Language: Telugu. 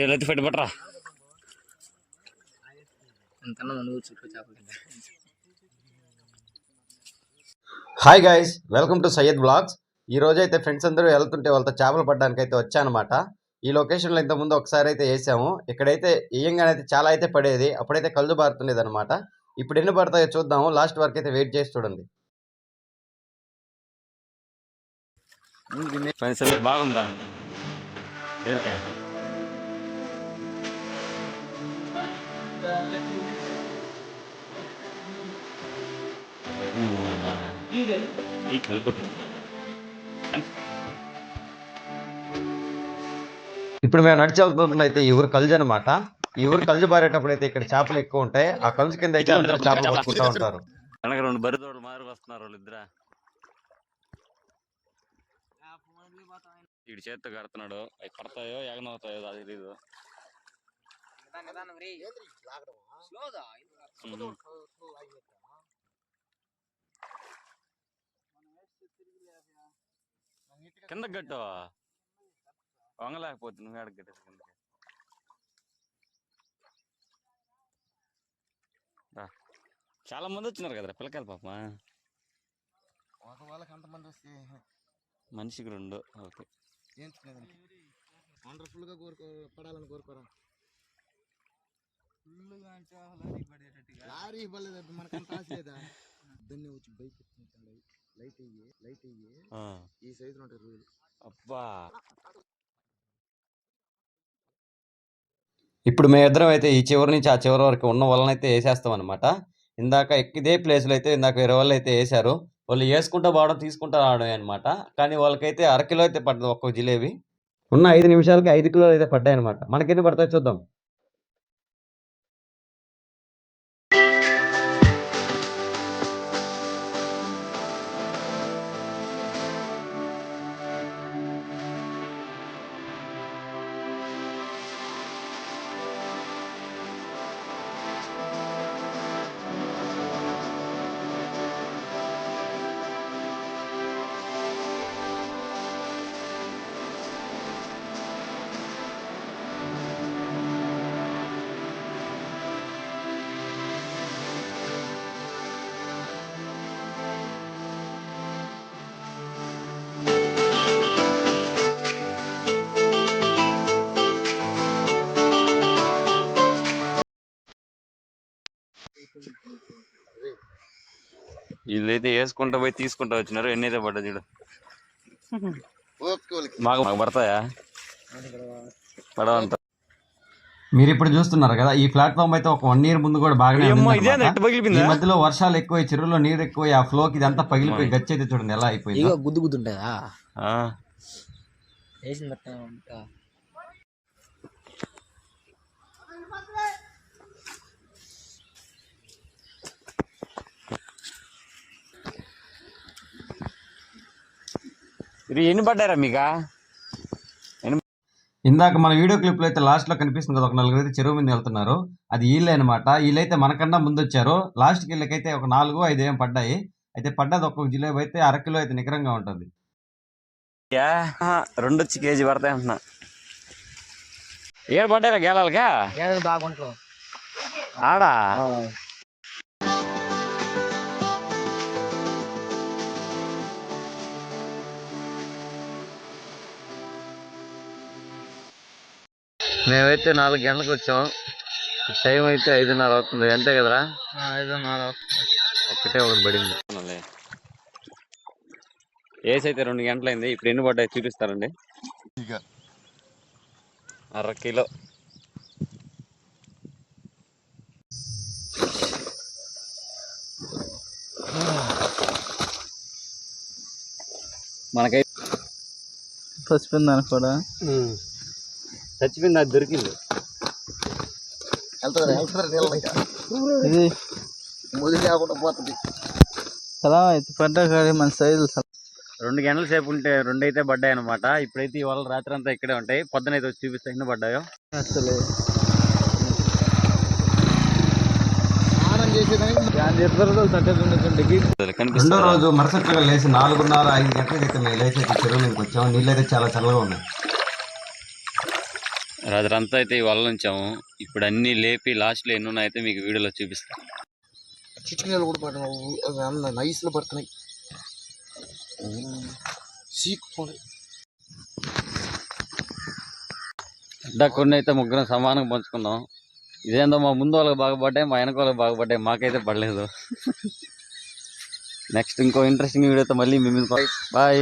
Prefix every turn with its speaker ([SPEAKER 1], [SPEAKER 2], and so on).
[SPEAKER 1] లెత్తి పెట్టి పట్టరా.
[SPEAKER 2] Hi guys, welcome to Syed blogs. ఈ రోజు అయితే ఫ్రెండ్స్ అందరూ వెళ్తుంటే వాళ్ళతో చేపలు పట్టడానికి అయితే వచ్చానమాట. ఈ లొకేషన్లో ఇంతకుముందు ఒకసారి అయితే వేసాము. ఇక్కడైతే వేయంగానైతే చాలా అయితే పడేది, అప్పుడైతే కళ్ళు బారుతుండేది అనమాట. ఇప్పుడు ఎన్ని పడతాయో చూద్దాము, లాస్ట్ వరకు అయితే వెయిట్ చేసి చూడండి.
[SPEAKER 1] బాగుందా?
[SPEAKER 2] ఇప్పుడు మేము నడిచి వెళ్తున్నప్పుడు అయితే ఈ ఊరు కల్జు అనమాట. ఈ ఊరు కల్జు బారేటప్పుడు అయితే ఇక్కడ చేపలు ఎక్కువ ఉంటాయి. ఆ కల్జు కింద అయితే అందరూ చేపలు పట్టుకుంటూ ఉంటారు.
[SPEAKER 1] వెనక రెండు బరిదోడు మారి వస్తున్నారు వాళ్ళిద్దరా. వీడి చేత్తో కడుతున్నాడు. అవి పడతాయో ఎగనవుతాయో అది తెలీదు. కింద గట్టు వంగలేకపోతే నువ్వు ఏడ గట్టేసి కిందకి. చాలా మంది వచ్చినారు కదరా పిల్లకాయలు పాప. మనిషికి 2. ఓకే,
[SPEAKER 3] వండర్ఫుల్గా పడాలని కోరుకోరా. లారీ పడలేదు మనకంత ఆశ లేదా? దాన్ని వచ్చి బైక్ లైట్ అయ్యి ఈ సైజులో ఉంటాయి రోజు.
[SPEAKER 1] అబ్బా,
[SPEAKER 2] ఇప్పుడు మేమిద్దరం అయితే ఈ చివరి నుంచి ఆ చివరి వరకు ఉన్న వాళ్ళని అయితే వేసేస్తాం అనమాట. ఇందాక ఇదే ప్లేస్లో అయితే ఇందాక వేరే వాళ్ళు అయితే వేసారు. వాళ్ళు వేసుకుంటూ పోవడం తీసుకుంటూ రావడం అనమాట. కానీ వాళ్ళకైతే 1/2 కిలో అయితే పడ్డది ఒక్కొక్క జిలేబీ. ఉన్న 5 నిమిషాలకి 5 కిలోలు అయితే పడ్డాయి అనమాట. మనకెన్ని పడతాయి చూద్దాం.
[SPEAKER 1] వీళ్ళైతే వేసుకుంటా పోయి తీసుకుంటా వచ్చినారు. ఎన్ని అయితే పడ్డా చూడు. మాకు పడతాయా? పడవంట.
[SPEAKER 2] మీరు ఇప్పుడు చూస్తున్నారు కదా, ఈ ప్లాట్ఫామ్ అయితే ఒక 1 ఇయర్ ముందు కూడా బాగానే ఉంది. ఈ మధ్యలో వర్షాలు ఎక్కువ, చెరువులో నీరు ఎక్కువ, ఆ ఫ్లోకి ఇదంతా పగిలిపోయి గచ్చి అయితే చూడండి ఎలా అయిపోయింది.
[SPEAKER 3] గుద్దు గుద్దుంటాయా?
[SPEAKER 1] ఇది ఎన్ని పడ్డారా మీకా?
[SPEAKER 2] ఇందాక మన వీడియో క్లిప్ లో అయితే లాస్ట్ లో కనిపిస్తుంది కదా, ఒక 4 అయితే చెరువు మీద వెళ్తున్నారు. అది వీళ్ళే అనమాట. వీళ్ళైతే మనకన్నా ముందు వచ్చారు. లాస్ట్ కి వీళ్ళకైతే ఒక 4-5 ఏం పడ్డాయి. అయితే పడ్డది ఒక్కొక్క జిలేబీ అయితే 1/2 కిలో అయితే నికరంగా ఉంటుంది.
[SPEAKER 1] 2 వచ్చి కేజీ పడతాయి అంటున్నా. ఏం పడ్డారా గేలాలకా?
[SPEAKER 3] బాగుంటాం
[SPEAKER 1] ఆడా మేమైతే 4 గంటలకు వచ్చాం. టైం అయితే 5:30 అవుతుంది. అంతే కదరా?
[SPEAKER 3] 5:30.
[SPEAKER 1] ఒకటే ఒకటి పడింది. ఏసి అయితే 2 గంటలైంది. ఇప్పుడు ఎన్ని పడ్డాయి చూపిస్తారండి. 1/2 కిలో. మనకైతే
[SPEAKER 3] చచ్చిపోయింది అనుకోడా?
[SPEAKER 1] చచ్చిపోయింది, అది దొరికింది.
[SPEAKER 3] ఇది ముది లేకుండా పోతుంది కదా. అయితే పడ్డా కానీ మన సైజు
[SPEAKER 1] 2 గంటల సేపు ఉంటే 2 అయితే పడ్డాయి అనమాట. ఇప్పుడైతే ఇవాళ రాత్రి అంతా ఇక్కడే ఉంటాయి. పొద్దున అయితే వచ్చి చూపిస్తా ఎన్ని పడ్డాయో.
[SPEAKER 3] అసలు
[SPEAKER 2] రెండో రోజు మరుసటిగా లేచి 4:30-5 గంటలకి అయితే మేము లేచి చెరువు మీదకి వచ్చాము. నీళ్ళు అయితే చాలా చల్లగా ఉన్నాయి.
[SPEAKER 1] రాత్రంతా అయితే ఈ వల్ల ఉంచాము. ఇప్పుడు అన్ని లేపి లాస్ట్లో ఎన్ని ఉన్నాయైతే మీకు వీడియోలో చూపిస్తాను.
[SPEAKER 3] చిటికీలు కూడా పడుతున్నాయి, నైస్లో పడుతున్నాయి. సీక్కుపోయి
[SPEAKER 1] కొన్ని అయితే ముగ్గురం సమానంగా పంచుకున్నాం. ఇదేందో మా ముందు వాళ్ళకి బాగా పడ్డాయి, మా వెనక వాళ్ళకి బాగా పడ్డాయి, మాకైతే పడలేదు. నెక్స్ట్ ఇంకో ఇంట్రెస్టింగ్ వీడియోతో మళ్ళీ మీ ముందుకు. బాయ్.